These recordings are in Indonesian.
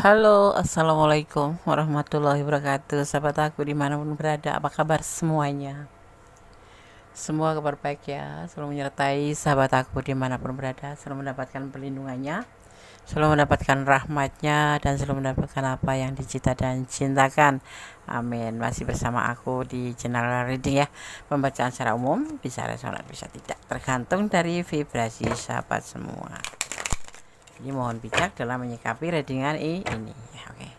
Halo, assalamualaikum warahmatullahi wabarakatuh. Sahabat aku dimanapun berada, apa kabar semuanya? Semua kabar baik ya, selalu menyertai sahabat aku dimanapun berada, selalu mendapatkan perlindungannya, selalu mendapatkan rahmatnya, dan selalu mendapatkan apa yang dicita dan cintakan. Amin. Masih bersama aku di channel reading ya, pembacaan secara umum, bisa resonan bisa tidak, tergantung dari vibrasi sahabat semua. Jadi mohon bijak dalam menyikapi readingan ini ya, oke.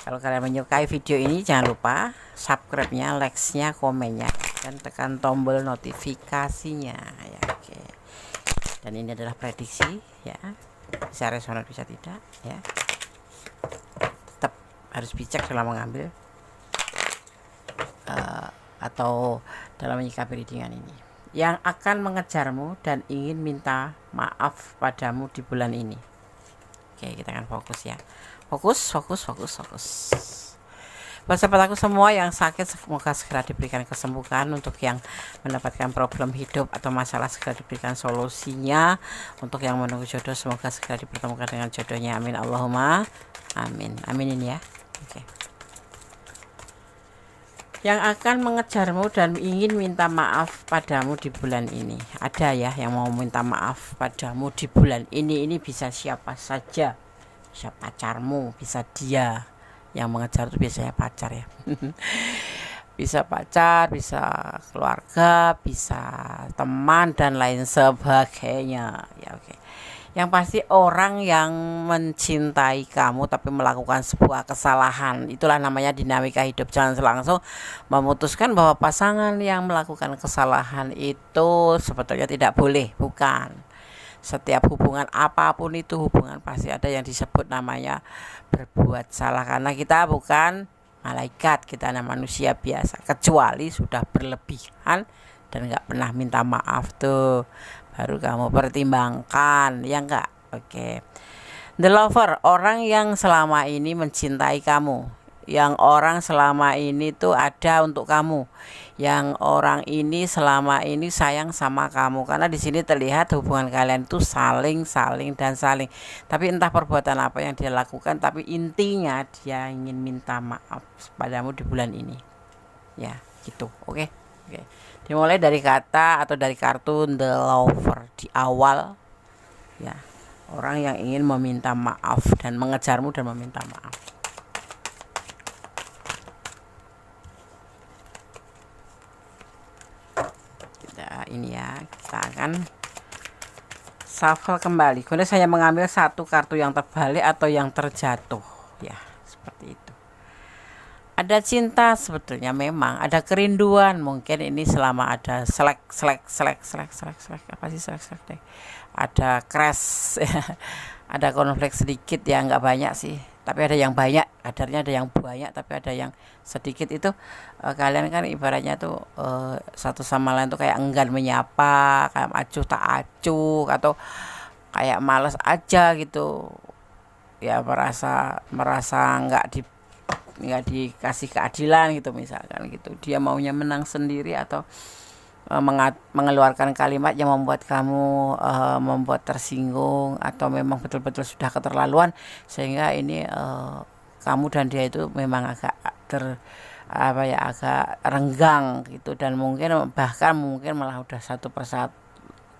Kalau kalian menyukai video ini, jangan lupa subscribe-nya, like-nya, komennya, dan tekan tombol notifikasinya ya, oke. Dan ini adalah prediksi ya, bisa resonan bisa tidak ya. Tetap harus bijak dalam mengambil atau dalam menyikapi readingan ini. Yang akan mengejarmu dan ingin minta maaf padamu di bulan ini. Oke, kita akan fokus ya. Fokus. Buat sahabat aku semua yang sakit, semoga segera diberikan kesembuhan. Untuk yang mendapatkan problem hidup atau masalah, segera diberikan solusinya. Untuk yang menunggu jodoh, semoga segera dipertemukan dengan jodohnya. Amin Allahumma amin. Aminin ya. Oke. Yang akan mengejarmu dan ingin minta maaf padamu di bulan ini. Ada ya yang mau minta maaf padamu di bulan ini. Ini bisa siapa saja, bisa pacarmu, bisa dia. Yang mengejar itu biasanya pacar ya. Bisa pacar, bisa keluarga, bisa teman, dan lain sebagainya ya, oke. Yang pasti orang yang mencintai kamu tapi melakukan sebuah kesalahan, itulah namanya dinamika hidup. Jangan langsung memutuskan bahwa pasangan yang melakukan kesalahan itu sebetulnya tidak boleh, bukan. Setiap hubungan apapun itu hubungan, pasti ada yang disebut namanya berbuat salah, karena kita bukan malaikat, kita hanya manusia biasa. Kecuali sudah berlebihan dan nggak pernah minta maaf, tuh baru kamu pertimbangkan ya enggak. Oke. The lover, orang yang selama ini mencintai kamu, yang orang selama ini tuh ada untuk kamu, yang orang ini selama ini sayang sama kamu. Karena di sini terlihat hubungan kalian itu saling dan saling. Tapi entah perbuatan apa yang dia lakukan, tapi intinya dia ingin minta maaf padamu di bulan ini. Ya, gitu. Oke. Oke. Dimulai dari kata atau dari kartu The Lover di awal ya. Orang yang ingin meminta maaf dan mengejarmu dan meminta maaf. Ini ya, kita akan shuffle kembali. Kemudian saya mengambil satu kartu yang terbalik atau yang terjatuh ya, seperti itu. Ada cinta sebetulnya, memang ada kerinduan. Mungkin ini selama ada selek apa sih selek deh, ada crash ada konflik sedikit ya, nggak banyak sih, tapi ada yang banyak, kadarnya ada yang banyak tapi ada yang sedikit. Itu kalian kan ibaratnya tuh satu sama lain tuh kayak enggan menyapa, kayak acuh tak acuh, atau kayak males aja gitu ya, merasa nggak dikasih keadilan gitu, misalkan gitu. Dia maunya menang sendiri atau mengeluarkan kalimat yang membuat kamu membuat tersinggung, atau memang betul-betul sudah keterlaluan sehingga ini kamu dan dia itu memang agak agak renggang gitu, dan mungkin malah udah satu persatu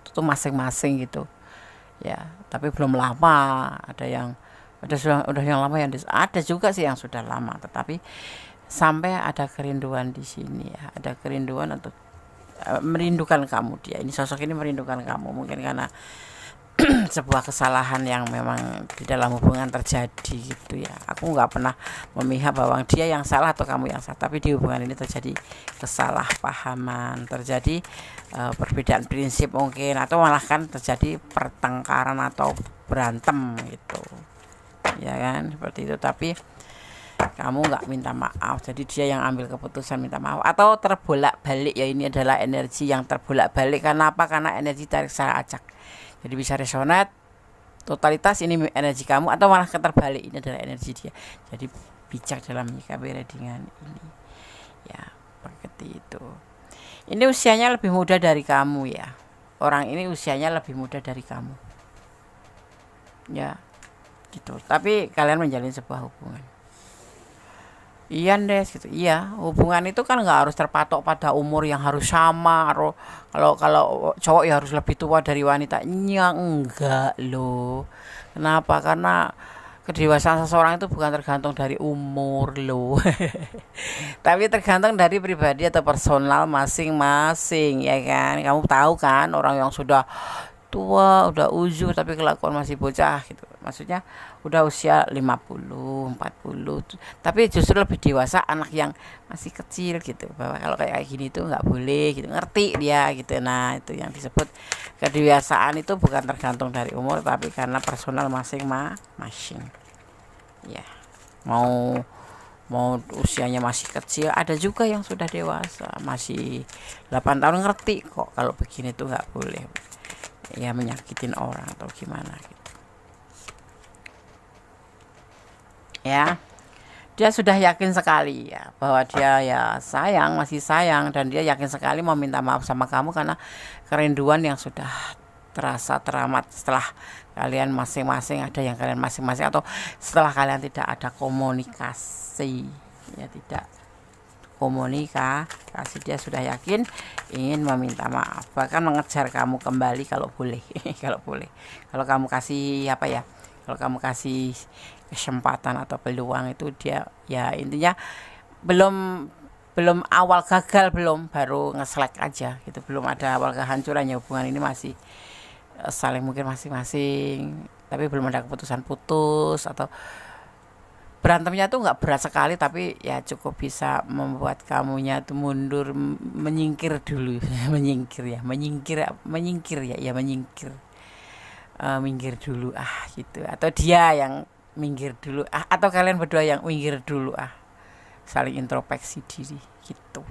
tuh masing-masing gitu ya. Tapi belum lama, udah yang lama, yang ada juga sih yang sudah lama, tetapi sampai ada kerinduan di sini ya, ada kerinduan untuk merindukan kamu. Dia ini, sosok ini merindukan kamu, mungkin karena sebuah kesalahan yang memang di dalam hubungan terjadi gitu ya. Aku nggak pernah memihak bahwa dia yang salah atau kamu yang salah, tapi di hubungan ini terjadi kesalahpahaman, terjadi perbedaan prinsip mungkin, atau malah kan terjadi pertengkaran atau berantem gitu ya kan, seperti itu. Tapi kamu nggak minta maaf, jadi dia yang ambil keputusan minta maaf atau terbolak balik ya. Ini adalah energi yang terbolak balik. Karena apa? Karena energi tarik secara acak, jadi bisa resonat totalitas ini energi kamu, atau malah keterbalik, ini adalah energi dia. Jadi bijak dalam menyikapi readingan ini ya, seperti itu. Ini usianya lebih muda dari kamu ya, orang ini usianya lebih muda dari kamu ya. gitu. Tapi kalian menjalin sebuah hubungan. Iya Des gitu. Iya, hubungan itu kan nggak harus terpatok pada umur yang harus sama. Kalau kalau cowok ya harus lebih tua dari wanitanya, enggak loh. Kenapa? Karena kedewasaan seseorang itu bukan tergantung dari umur loh. Tapi tergantung dari pribadi atau personal masing-masing, ya kan. Kamu tahu kan orang yang sudah tua, udah uzur tapi kelakuan masih bocah gitu. Maksudnya udah usia 50, 40. Tapi justru lebih dewasa anak yang masih kecil gitu. Bahwa kalau kayak gini tuh nggak boleh gitu. Ngerti dia gitu. Nah, itu yang disebut kedewasaan itu bukan tergantung dari umur tapi karena personal masing-masing. Ya. Mau mau usianya masih kecil, ada juga yang sudah dewasa, masih 8 tahun ngerti kok kalau begini tuh nggak boleh. Ya menyakitin orang atau gimana gitu ya. Dia sudah yakin sekali ya bahwa dia ya sayang, masih sayang, dan dia yakin sekali mau minta maaf sama kamu karena kerinduan yang sudah terasa teramat setelah kalian masing-masing, ada yang kalian masing-masing atau setelah kalian tidak ada komunikasi, ya tidak komunikasi. Dia sudah yakin ingin meminta maaf, bahkan mengejar kamu kembali kalau boleh. Kalau boleh, kalau kamu kasih apa ya, kalau kamu kasih kesempatan atau peluang, itu dia ya intinya belum belum awal gagal, belum, baru ngeselek aja gitu, belum ada awal kehancurannya. Hubungan ini masih saling mungkin masing-masing, tapi belum ada keputusan putus, atau berantemnya tuh nggak berat sekali tapi ya cukup bisa membuat kamunya tuh mundur, menyingkir dulu. Menyingkir ya, ya menyingkir, minggir dulu gitu, atau dia yang minggir dulu atau kalian berdua yang minggir dulu saling introspeksi diri gitu.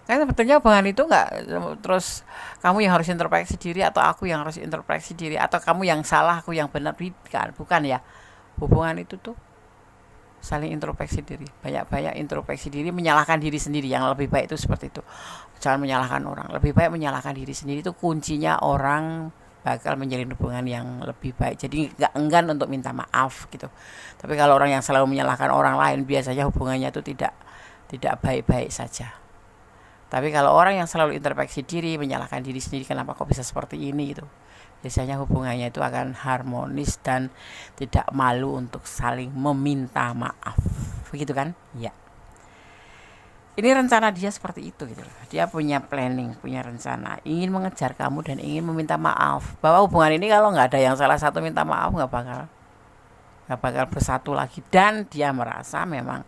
Karena sebetulnya hubungan itu nggak terus kamu yang harus introspeksi diri atau aku yang harus introspeksi diri, atau kamu yang salah aku yang benar, bukan ya. Hubungan itu tuh saling introspeksi diri, banyak-banyak introspeksi diri, menyalahkan diri sendiri. Yang lebih baik itu seperti itu, jangan menyalahkan orang, lebih baik menyalahkan diri sendiri. Itu kuncinya orang bakal menjalin hubungan yang lebih baik. Jadi nggak enggan untuk minta maaf gitu. Tapi kalau orang yang selalu menyalahkan orang lain, biasanya hubungannya itu tidak baik-baik saja. Tapi kalau orang yang selalu introspeksi diri, menyalahkan diri sendiri, kenapa kok bisa seperti ini gitu, biasanya hubungannya itu akan harmonis dan tidak malu untuk saling meminta maaf, begitu kan? Ya. Ini rencana dia seperti itu gitu loh. Dia punya planning, punya rencana, ingin mengejar kamu dan ingin meminta maaf. Bahwa hubungan ini kalau nggak ada yang salah satu minta maaf, nggak bakal bersatu lagi. Dan dia merasa memang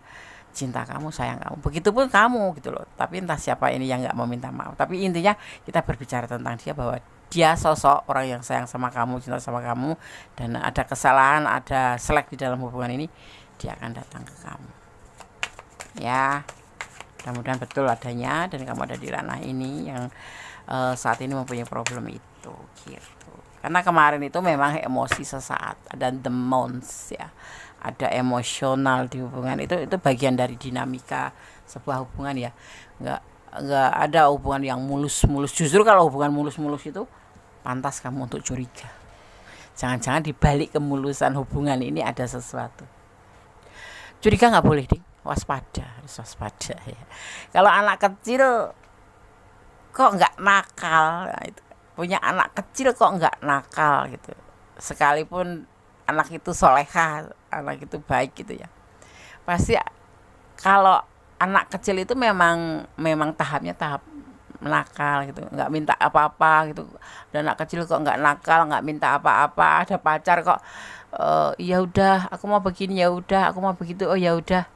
cinta kamu, sayang kamu, begitupun kamu gitu loh. Tapi entah siapa ini yang nggak mau minta maaf. Tapi intinya kita berbicara tentang dia, bahwa dia sosok orang yang sayang sama kamu, cinta sama kamu, dan ada kesalahan, ada selek di dalam hubungan ini, dia akan datang ke kamu. Ya, mudah-mudahan betul adanya dan kamu ada di ranah ini yang saat ini mempunyai problem itu gitu. Karena kemarin itu memang emosi sesaat, ada demons ya, ada emosional di hubungan itu bagian dari dinamika sebuah hubungan ya. Nggak ada hubungan yang mulus-mulus. Justru kalau hubungan mulus-mulus itu pantas kamu untuk curiga. Jangan-jangan di balik kemulusan hubungan ini ada sesuatu. Curiga nggak boleh, Ding. Harus waspada ya. Kalau anak kecil kok nggak nakal, nah, itu. Punya anak kecil kok nggak nakal gitu. Sekalipun anak itu solehah, anak itu baik gitu ya. Pasti kalau anak kecil itu memang tahapnya tahap nakal gitu, nggak minta apa-apa gitu. Dan anak kecil kok nggak nakal, nggak minta apa-apa, ada pacar kok ya udah aku mau begini, ya udah aku mau begitu, oh ya udah.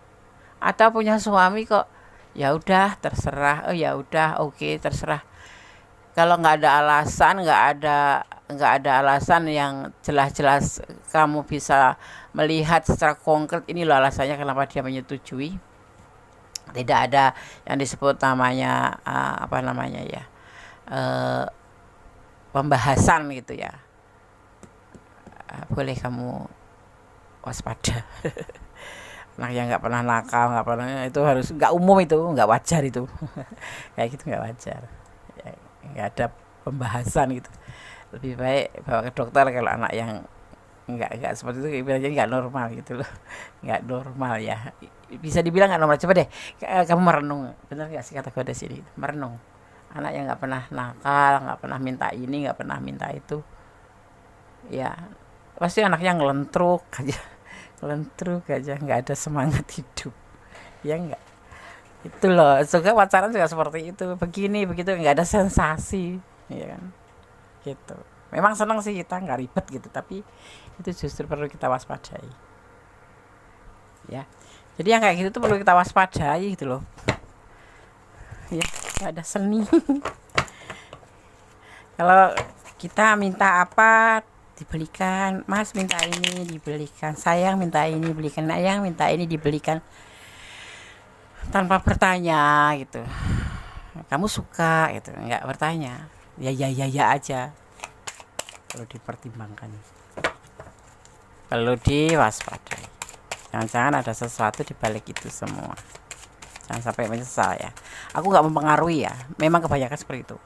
Atau punya suami kok ya udah terserah, oh ya udah oke, terserah. Kalau nggak ada alasan, nggak ada alasan yang jelas-jelas kamu bisa melihat secara konkret, ini loh alasannya kenapa dia menyetujui. Tidak ada yang disebut namanya apa namanya ya, pembahasan gitu ya. Boleh kamu waspada. Anak yang nggak pernah nakal, nggak pernah, itu harus nggak umum, itu nggak wajar itu. Kayak gitu nggak wajar ya, nggak ada pembahasan gitu. Lebih baik bawa ke dokter kalau anak yang Nggak seperti itu, ibaratnya nggak normal gitu loh. Nggak normal ya, bisa dibilang nggak normal. Coba deh kamu merenung, bener nggak sih kata gue di sini, merenung. Anak yang nggak pernah nakal, nggak pernah minta ini, nggak pernah minta itu, ya pasti anaknya ngelentruk aja. Ngelentruk aja, nggak ada semangat hidup, ya nggak. Itu loh, juga pacaran juga seperti itu, begini begitu, nggak ada sensasi, ya kan, gitu. Memang senang sih kita, nggak ribet gitu, tapi itu justru perlu kita waspadai, ya. Jadi yang kayak gitu tuh perlu kita waspadai gitu loh, ya. Nggak ada seni. Kalau kita minta apa dibelikan, mas minta ini dibelikan, sayang minta ini dibelikan, ayang minta ini dibelikan, tanpa bertanya gitu, kamu suka gitu, nggak bertanya, ya ya ya ya aja. Perlu dipertimbangkan, perlu diwaspadai, jangan-jangan ada sesuatu di balik itu semua. Jangan sampai menyesal ya. Aku nggak mempengaruhi ya, memang kebanyakan seperti itu.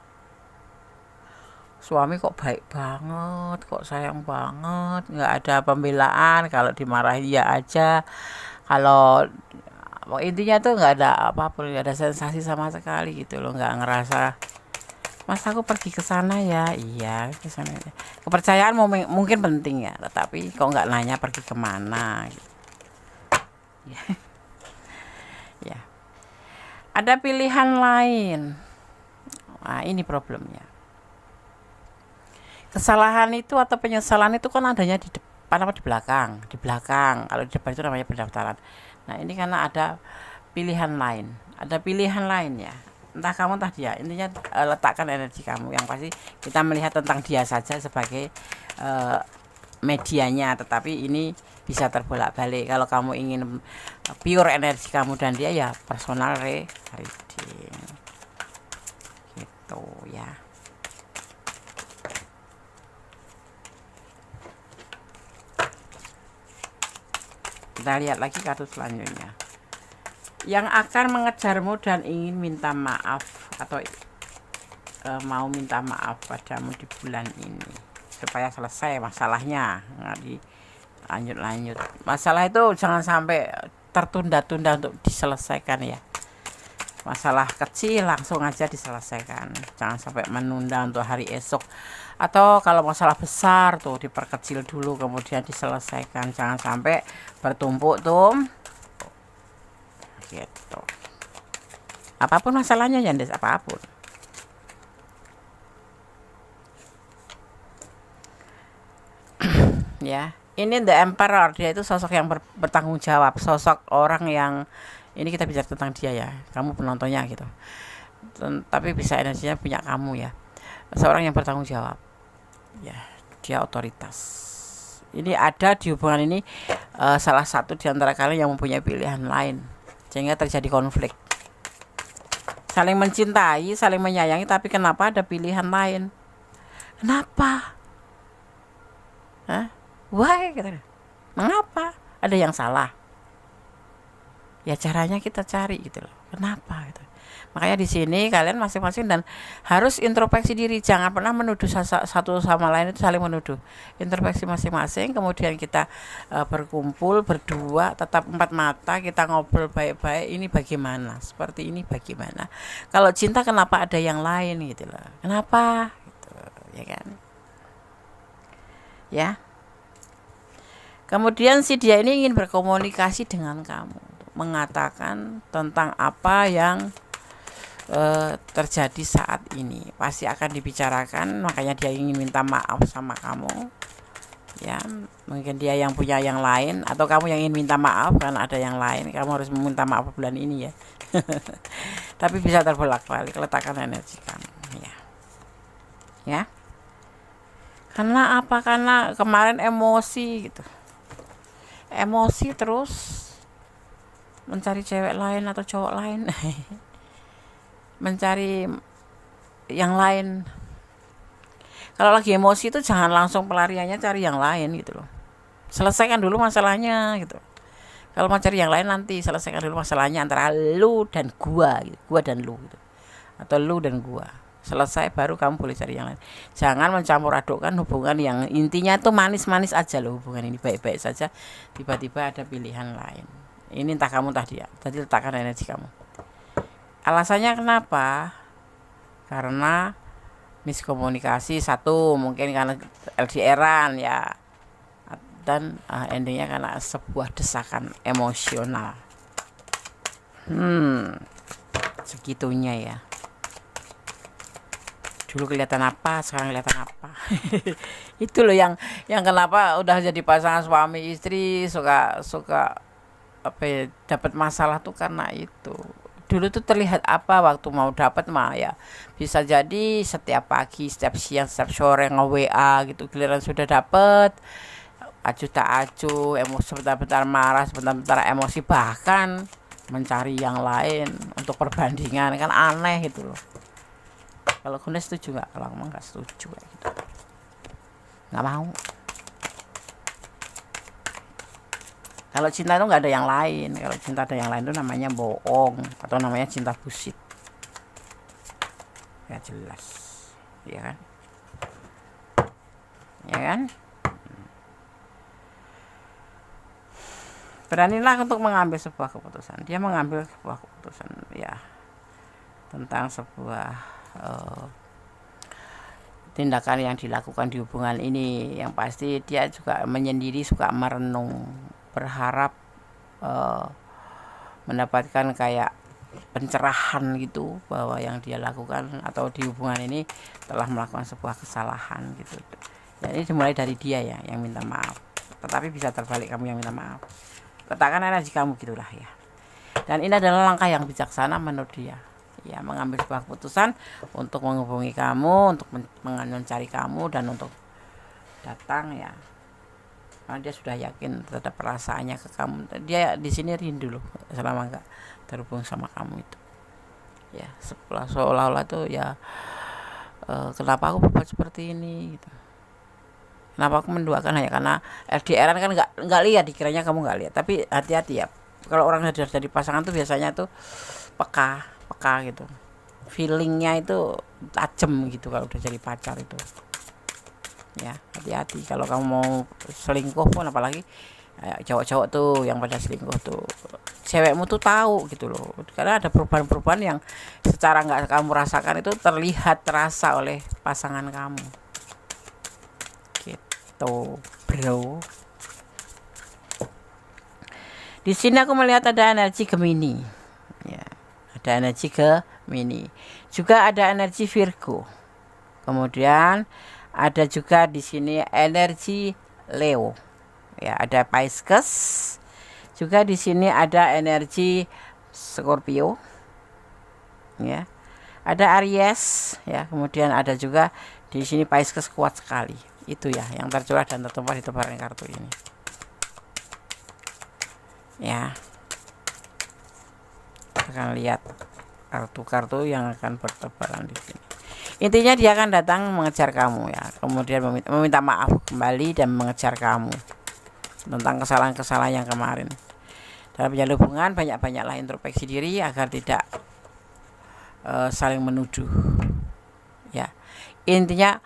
Suami kok baik banget, kok sayang banget, nggak ada pembelaan, kalau dimarahin ya aja, kalau intinya tuh nggak ada apapun, nggak ada sensasi sama sekali gitu loh, nggak ngerasa, mas aku pergi ke sana ya, iya ke sana ya. Kepercayaan mungkin penting ya, tetapi kok nggak nanya pergi kemana gitu. Ya, ada pilihan lain. Nah ini problemnya. Kesalahan itu atau penyesalan itu kan adanya di depan apa di belakang? Di belakang. Kalau di depan itu namanya pendaftaran. Nah, ini karena ada pilihan lain. Ada pilihan lain ya. Entah kamu entah dia. Intinya letakkan energi kamu. Yang pasti kita melihat tentang dia saja sebagai medianya, tetapi ini bisa terbolak-balik. Kalau kamu ingin pure energi kamu dan dia, ya personal reading. Gitu ya. Kita lihat lagi kartu selanjutnya. Yang akan mengejarmu dan ingin minta maaf atau mau minta maaf padamu di bulan ini supaya selesai masalahnya, nggak dilanjut-lanjut. Masalah itu jangan sampai tertunda-tunda untuk diselesaikan ya. Masalah kecil langsung aja diselesaikan, jangan sampai menunda untuk hari esok. Atau kalau masalah besar tuh diperkecil dulu kemudian diselesaikan, jangan sampai bertumpuk tuh gitu. Apapun masalahnya ya Des, apapun. Ya, ini The Emperor, dia itu sosok yang bertanggung jawab, sosok orang yang, ini kita bicara tentang dia ya, kamu penontonnya gitu, tapi bisa energinya punya kamu ya. Seorang yang bertanggung jawab ya, dia otoritas. Ini ada di hubungan ini salah satu di antara kalian yang mempunyai pilihan lain, sehingga terjadi konflik. Saling mencintai, saling menyayangi, tapi kenapa ada pilihan lain? Kenapa? Hah? Why? Mengapa? Ada yang salah? Ya caranya kita cari gitu loh. Kenapa gitu. Makanya di sini kalian masing-masing dan harus introspeksi diri, jangan pernah menuduh satu sama lain, itu saling menuduh. Introspeksi masing-masing, kemudian kita berkumpul berdua, tetap empat mata, kita ngobrol baik-baik, ini bagaimana? Seperti ini bagaimana? Kalau cinta kenapa ada yang lain gitu loh. Kenapa? Gitu, ya kan? Ya. Kemudian si dia ini ingin berkomunikasi dengan kamu, mengatakan tentang apa yang terjadi saat ini. Pasti akan dibicarakan, makanya dia ingin minta maaf sama kamu. Ya, mungkin dia yang punya yang lain, atau kamu yang ingin minta maaf karena ada yang lain. Kamu harus meminta maaf bulan ini ya. Tapi bisa terbolak-balik, letakkan energi kamu ya. Ya. Karena apa? Karena kemarin emosi gitu. Emosi terus mencari cewek lain atau cowok lain. Mencari yang lain. Kalau lagi emosi itu jangan langsung pelariannya cari yang lain gitu loh. Selesaikan dulu masalahnya gitu. Kalau mau cari yang lain nanti selesaikan dulu masalahnya antara lu dan gua gitu. Gua dan lu gitu. Atau lu dan gua. selesai baru kamu boleh cari yang lain. Jangan mencampur adukkan hubungan yang intinya itu manis-manis aja loh, hubungan ini baik-baik saja, tiba-tiba ada pilihan lain. Ini entah kamu entah dia. Tadi letakkan energi kamu. Alasannya kenapa? Karena miskomunikasi satu, mungkin karena LDRan ya, dan endingnya karena sebuah desakan emosional. Segitunya ya. Dulu kelihatan apa, sekarang kelihatan apa. Itu loh yang kenapa udah jadi pasangan suami istri suka apa ya, dapat masalah tuh karena itu. Dulu tuh terlihat apa waktu mau dapat mah ya bisa jadi setiap pagi, setiap siang, setiap sore nge-WA gitu. Giliran sudah dapat acuh tak acuh, emosi sebentar-bentar marah, sebentar-bentar emosi, bahkan mencari yang lain untuk perbandingan, kan aneh gitu loh. Kalau Gunda setuju nggak? Kalau emang nggak setuju kayak gitu, nggak mau. Kalau cinta itu nggak ada yang lain. Kalau cinta ada yang lain itu namanya bohong atau namanya cinta bullshit. Ya jelas, ya kan? Ya kan? Beranilah untuk mengambil sebuah keputusan. Dia mengambil sebuah keputusan ya tentang sebuah tindakan yang dilakukan di hubungan ini. Yang pasti dia juga menyendiri, suka merenung, berharap mendapatkan kayak pencerahan gitu bahwa yang dia lakukan atau di hubungan ini telah melakukan sebuah kesalahan gitu. Jadi dimulai dari dia ya yang minta maaf, tetapi bisa terbalik kamu yang minta maaf. Letakkan energi kamu gitulah ya. Dan ini adalah langkah yang bijaksana menurut dia. Ya, mengambil sebuah keputusan untuk menghubungi kamu, untuk mencari kamu dan untuk datang ya. Karena dia sudah yakin terhadap perasaannya ke kamu. Dia di sini rindu loh selama enggak terhubung sama kamu itu. Ya, seolah-olah tuh ya kenapa aku berbuat seperti ini gitu. Kenapa aku menduakan hanya karena LDRan kan nggak lihat, dikiranya kamu nggak lihat. Tapi hati-hati ya. Kalau orang sudah jadi pasangan tuh biasanya tuh peka gitu. Feelingnya itu tajam gitu kalau udah jadi pacar itu. Ya, hati-hati kalau kamu mau selingkuh pun, apalagi cowok-cowok tuh yang pada selingkuh tuh. Cewekmu tuh tahu gitu loh. Karena ada perubahan-perubahan yang secara nggak kamu rasakan itu terlihat, terasa oleh pasangan kamu. Gitu, bro. Di sini aku melihat ada energi Gemini. Ya, ada energi Gemini. Juga ada energi Virgo. Kemudian ada juga di sini energi Leo. Ya, ada Pisces. Juga di sini ada energi Scorpio. Ya. Ada Aries ya, kemudian ada juga di sini Pisces kuat sekali. Itu ya yang tercurah dan tertumpah di tebaran kartu ini. Ya. Kita akan lihat kartu-kartu yang akan bertebaran di sini. Intinya dia akan datang mengejar kamu ya, kemudian meminta maaf kembali dan mengejar kamu tentang kesalahan-kesalahan yang kemarin. Dalam menjalin hubungan banyak-banyaklah introspeksi diri agar tidak saling menuduh. Ya, intinya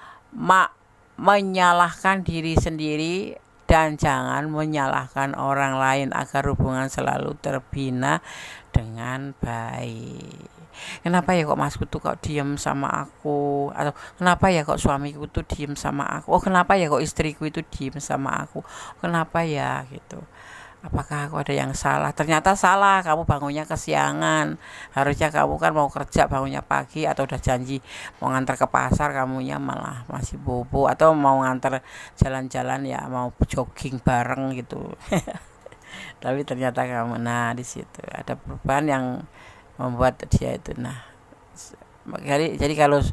menyalahkan diri sendiri dan jangan menyalahkan orang lain agar hubungan selalu terbina dengan baik. Kenapa ya kok masku tuh kok diem sama aku, atau kenapa ya kok suamiku tuh diem sama aku, oh kenapa ya kok istriku itu diem sama aku, kenapa ya gitu. Apakah aku ada yang salah? Ternyata salah, kamu bangunnya kesiangan. Harusnya kamu kan mau kerja bangunnya pagi, atau udah janji mau nganter ke pasar, kamunya malah masih bobo, atau mau nganter jalan-jalan ya mau jogging bareng gitu. Tapi ternyata kamu, nah di situ ada perubahan yang membuat dia itu. Nah, jadi kalau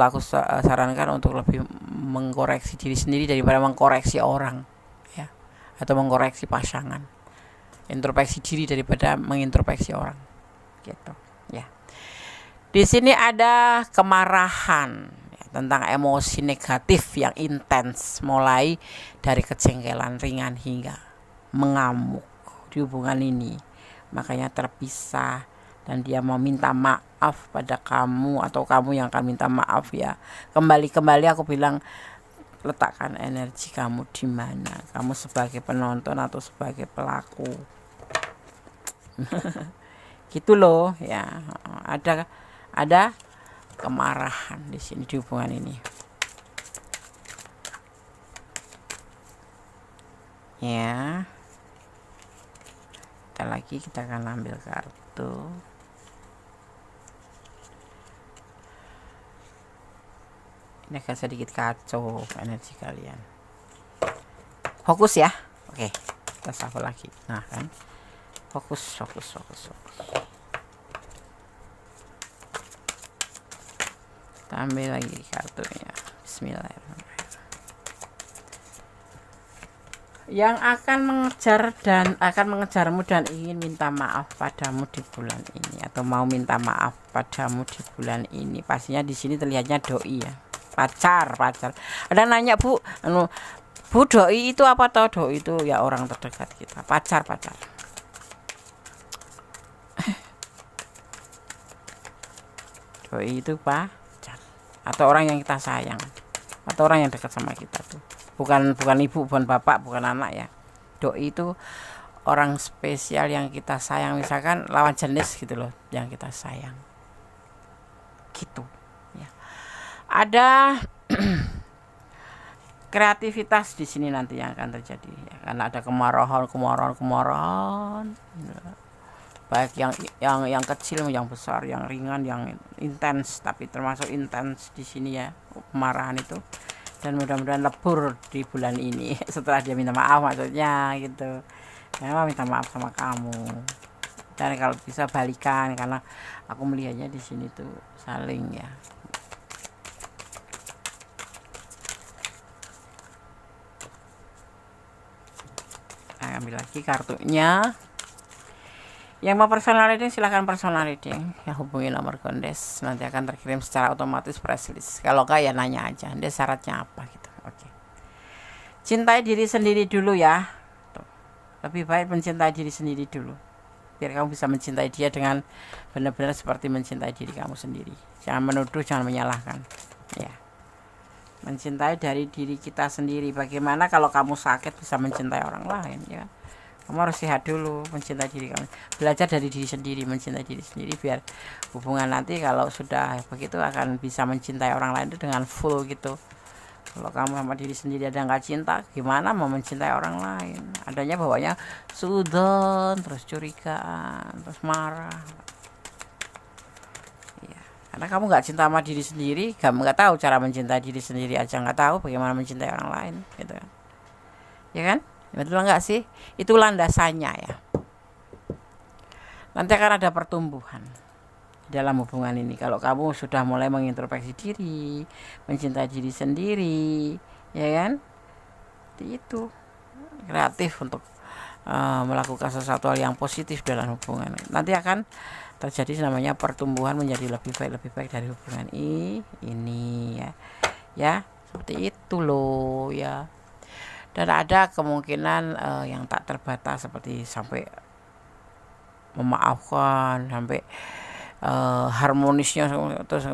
aku sarankan untuk lebih mengkoreksi diri sendiri daripada mengkoreksi orang ya, atau mengkoreksi pasangan. Introspeksi diri daripada mengintrospeksi orang gitu ya. Di sini ada kemarahan ya, tentang emosi negatif yang intens, mulai dari kejengkelan ringan hingga mengamuk di hubungan ini. Makanya terpisah dan dia mau minta maaf pada kamu atau kamu yang akan minta maaf, ya kembali aku bilang, letakkan energi kamu di mana, kamu sebagai penonton atau sebagai pelaku. Gitu loh ya. Ada kemarahan di sini di hubungan ini ya. Kita akan ambil kartu. Ini akan sedikit kacau energi kalian. Fokus ya. Oke, kita shuffle lagi. Nah kan, fokus. Kita ambil lagi kartunya. Bismillahirrahmanirrahim. Yang akan mengejarmu dan ingin minta maaf padamu di bulan ini, atau mau minta maaf padamu di bulan ini, pastinya di sini terlihatnya doi ya, pacar. Ada nanya, Bu doi itu apa? Tahu doi itu ya orang terdekat kita, pacar. Doi itu pacar atau orang yang kita sayang atau orang yang dekat sama kita tuh. Bukan ibu, bukan bapak, bukan anak ya. Doi itu orang spesial yang kita sayang, misalkan lawan jenis gitu loh, yang kita sayang. Gitu ya. Ada kreativitas di sini nanti yang akan terjadi ya, karena ada kemarahan. Baik yang kecil, yang besar, yang ringan, yang intens, tapi termasuk intens di sini ya kemarahan itu. Dan mudah-mudahan lebur di bulan ini setelah dia minta maaf, maksudnya gitu. Memang minta maaf sama kamu, dan kalau bisa balikan, karena aku melihatnya di sini tuh saling ya. Nah, ambil lagi kartunya. Yang mau personal reading silahkan personal reading ya, hubungi nomor Gondes, nanti akan terkirim secara otomatis press list. Kalau enggak ya nanya aja, dia syaratnya apa gitu. Oke. Cintai diri sendiri dulu ya. Tuh. Lebih baik mencintai diri sendiri dulu, biar kamu bisa mencintai dia dengan benar-benar seperti mencintai diri kamu sendiri. Jangan menuduh, jangan menyalahkan ya. Mencintai dari diri kita sendiri. Bagaimana kalau kamu sakit bisa mencintai orang lain ya? Kamu harus sehat dulu, mencintai diri kamu. Belajar dari diri sendiri, mencintai diri sendiri, biar hubungan nanti kalau sudah begitu akan bisa mencintai orang lain itu dengan full gitu. Kalau kamu sama diri sendiri ada nggak cinta, gimana mau mencintai orang lain? Adanya bawanya sudon, terus curigaan, terus marah. Ya, karena kamu nggak cinta sama diri sendiri, kamu nggak tahu cara mencintai diri sendiri aja, nggak tahu bagaimana mencintai orang lain, gitu kan? Ya kan? Betul nggak sih? Itu landasannya ya. Nanti akan ada pertumbuhan dalam hubungan ini. Kalau kamu sudah mulai mengintrospeksi diri, mencintai diri sendiri, ya kan? Itu kreatif untuk melakukan sesuatu yang positif dalam hubungan. Nanti akan terjadi namanya pertumbuhan menjadi lebih baik dari hubungan ini ya. Ya, seperti itu loh ya. Dan ada kemungkinan yang tak terbatas, seperti sampai memaafkan, sampai harmonisnya, terus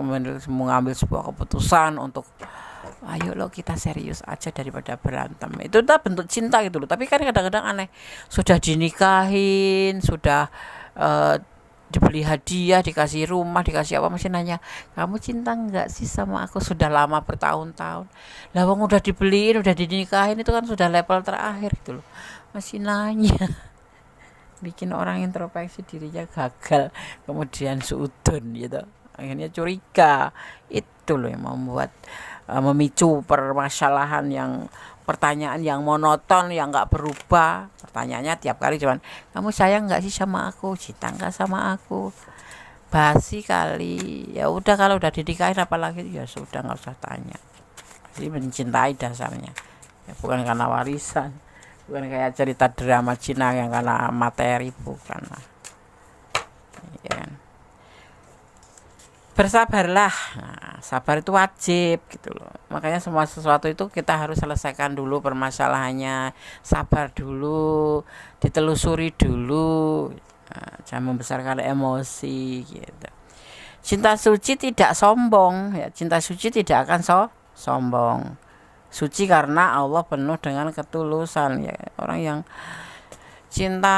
mengambil sebuah keputusan untuk ayo lo kita serius aja daripada berantem. Itu udah bentuk cinta gitu loh. Tapi kan kadang-kadang aneh, sudah dinikahin, sudah dibeli hadiah, dikasih rumah, dikasih apa, masih nanya, kamu cinta nggak sih sama aku? Sudah lama bertahun-tahun lah, wong udah dibeliin, udah dinikahin, itu kan sudah level terakhir gitu loh, masih nanya. Bikin orang introspeksi dirinya gagal, kemudian suudon gitu, akhirnya curiga. Itu loh yang membuat memicu permasalahan, yang pertanyaan yang monoton, yang nggak berubah. Pertanyaannya tiap kali cuman, kamu sayang nggak sih sama aku, cinta nggak sama aku? Basi kali. Ya udah, kalau udah dinikahin apalagi, ya sudah, nggak usah tanya. Pasti mencintai dasarnya ya, bukan karena warisan, bukan kayak cerita drama Cina yang karena materi, bukan lah ya kan? Bersabarlah. Nah, sabar itu wajib gitu loh. Makanya semua sesuatu itu kita harus selesaikan dulu permasalahannya, sabar dulu, ditelusuri dulu. Nah, jangan membesarkan emosi gitu. Cinta suci tidak sombong ya, cinta suci tidak akan sombong. Suci karena Allah penuh dengan ketulusan ya. Orang yang cinta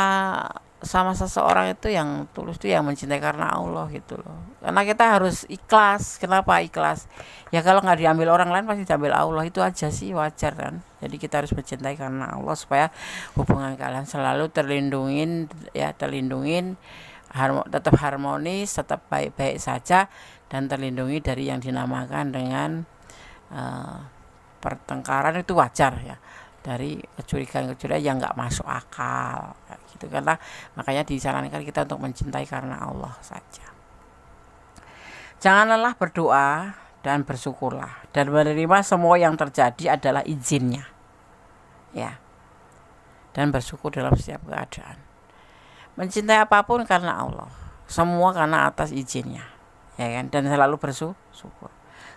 sama seseorang itu yang tulus itu yang mencintai karena Allah gitu loh. Karena kita harus ikhlas. Kenapa ikhlas? Ya kalau nggak diambil orang lain pasti diambil Allah, itu aja sih, wajar kan. Jadi kita harus mencintai karena Allah supaya hubungan kalian selalu terlindungin ya, tetap harmonis, tetap baik-baik saja, dan terlindungi dari yang dinamakan dengan pertengkaran. Itu wajar ya, dari kecurigaan yang nggak masuk akal gitu. Karena makanya disarankan kita untuk mencintai karena Allah saja. Jangan lelah berdoa dan bersyukurlah, dan menerima semua yang terjadi adalah izinnya ya, dan bersyukur dalam setiap keadaan. Mencintai apapun karena Allah, semua karena atas izinnya ya kan, dan selalu bersyukur.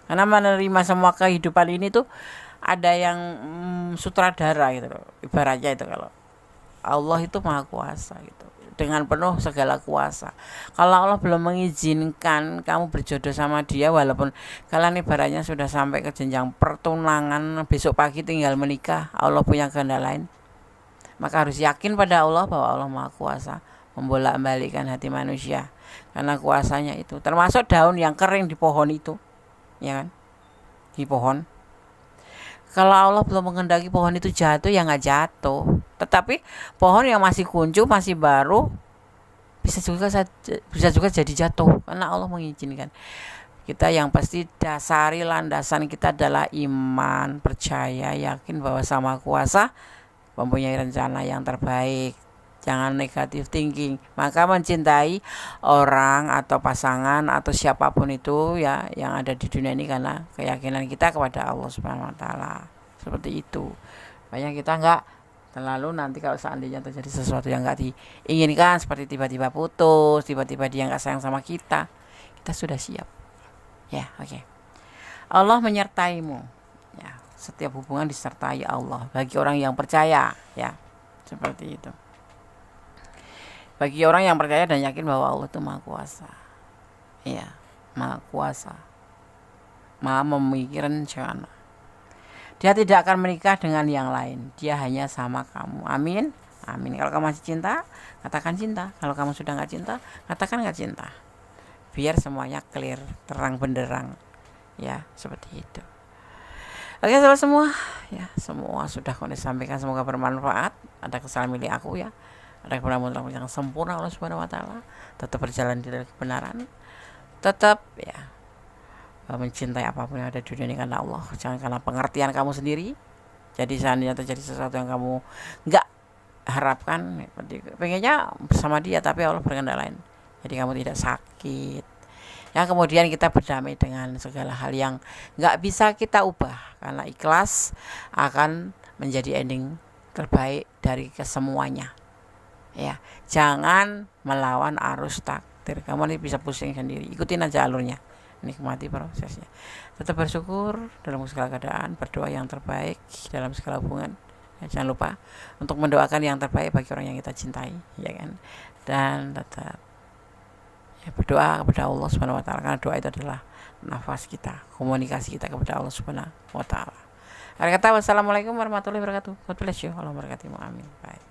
Karena menerima semua kehidupan ini tuh ada yang sutradara gitu loh. Ibaratnya itu kalau Allah itu maha kuasa gitu, dengan penuh segala kuasa. Kalau Allah belum mengizinkan kamu berjodoh sama dia, walaupun kalian ibaratnya sudah sampai ke jenjang pertunangan, besok pagi tinggal menikah, Allah punya kehendak lain, maka harus yakin pada Allah bahwa Allah maha kuasa membolak-balikkan hati manusia. Karena kuasanya itu, termasuk daun yang kering di pohon itu ya kan, di pohon. Kalau Allah belum menghendaki pohon itu jatuh, ya nggak jatuh. Tetapi pohon yang masih kuncup, masih baru, bisa juga jadi jatuh karena Allah mengizinkan. Kita yang pasti dasari landasan kita adalah iman, percaya, yakin bahwa Sama Kuasa mempunyai rencana yang terbaik. Jangan negatif thinking. Maka mencintai orang atau pasangan atau siapapun itu ya yang ada di dunia ini karena keyakinan kita kepada Allah Subhanahu wa taala. Seperti itu. Makanya kita enggak terlalu nanti kalau seandainya terjadi sesuatu yang enggak diinginkan, seperti tiba-tiba putus, tiba-tiba dia enggak sayang sama kita sudah siap. Ya, oke. Allah menyertaimu. Ya, setiap hubungan disertai Allah bagi orang yang percaya, ya. Seperti itu. Bagi orang yang percaya dan yakin bahwa Allah itu Maha Kuasa. Iya, Maha Kuasa. Maha memiliki rencana. Dia tidak akan menikah dengan yang lain. Dia hanya sama kamu. Amin. Amin. Kalau kamu masih cinta, katakan cinta. Kalau kamu sudah gak cinta, katakan gak cinta. Biar semuanya clear, terang benderang. Ya, seperti itu. Oke, sahabat semua. Ya, semua sudah aku sampaikan, semoga bermanfaat. Ada kesalahan milik aku ya. Ada kebenaran yang sempurna Allah Subhanahu wa taala. Tetap berjalan di dalam kebenaran. Tetap ya mencintai apapun yang ada di dunia ini karena Allah. Jangan karena pengertian kamu sendiri. Jadi seandainya terjadi sesuatu yang kamu enggak harapkan, pengennya bersama dia tapi Allah berkehendak lain. Jadi kamu tidak sakit. Yang kemudian kita berdamai dengan segala hal yang enggak bisa kita ubah, karena ikhlas akan menjadi ending terbaik dari kesemuanya. Ya, jangan melawan arus takdir. Kamu ini bisa pusing sendiri. Ikutin aja alurnya. Nikmati prosesnya. Tetap bersyukur dalam segala keadaan, berdoa yang terbaik dalam segala hubungan. Ya, jangan lupa untuk mendoakan yang terbaik bagi orang yang kita cintai, ya kan? Dan tetap ya berdoa kepada Allah Subhanahu wa taala, karena doa itu adalah nafas kita, komunikasi kita kepada Allah Subhanahu wa taala. Akhir kata, wassalamualaikum warahmatullahi wabarakatuh. God bless you. Allah memberkatimu. Amin. Bye.